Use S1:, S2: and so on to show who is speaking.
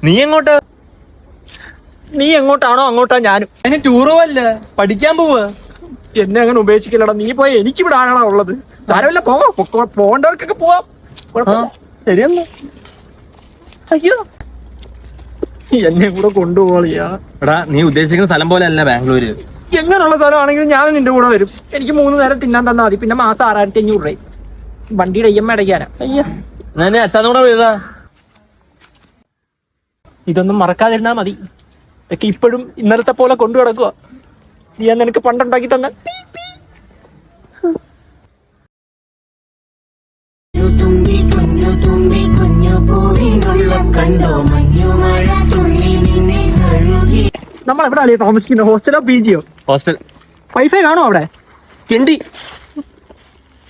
S1: നീ എങ്ങോട്ടാ?
S2: നീ എങ്ങോട്ടാണോ അങ്ങോട്ടാ ഞാനും.
S1: അതിന് ടൂറോ അല്ല, പഠിക്കാൻ പോവാ.
S2: എന്നെ അങ്ങനെ ഉപേക്ഷിക്കില്ലടാ. നീ പോയ എനിക്ക് ഇവിടെ ആണോ ഉള്ളത്? സാരമില്ല, പോകേണ്ടവർക്കൊക്കെ പോവാം.
S1: ശരിയെന്നാ.
S2: അയ്യോ, എന്നെ കൂടെ കൊണ്ടുപോളിയാ.
S1: എടാ, നീ ഉദ്ദേശിക്കുന്ന സ്ഥലം പോലെ അല്ല ബാംഗ്ലൂര്.
S2: എങ്ങനെയുള്ള സ്ഥലമാണെങ്കിലും ഞാൻ നിന്റെ കൂടെ വരും. എനിക്ക് 3 നേരം തിന്നാൻ തന്നാ മതി. പിന്നെ മാസം 6500 രൂപ വണ്ടിയുടെ EMI അടയ്ക്കാനാ. അയ്യോ,
S1: ഞാൻ അച്ഛനും കൂടെ വീഴാ.
S2: ഇതൊന്നും മറക്കാതിരുന്നാ മതി. ഇതൊക്കെ ഇപ്പോഴും ഇന്നലത്തെ പോലെ കൊണ്ടു കിടക്കുക. നീ നിനക്ക് പണ്ടുണ്ടാക്കി തന്ന നമ്മൾ എവിടെ താമസിക്കുന്നത്? ഹോസ്റ്റലോ PG യോ?
S1: ഹോസ്റ്റൽ.
S2: വൈഫൈ കാണോ അവിടെ?
S1: കിണ്ടി.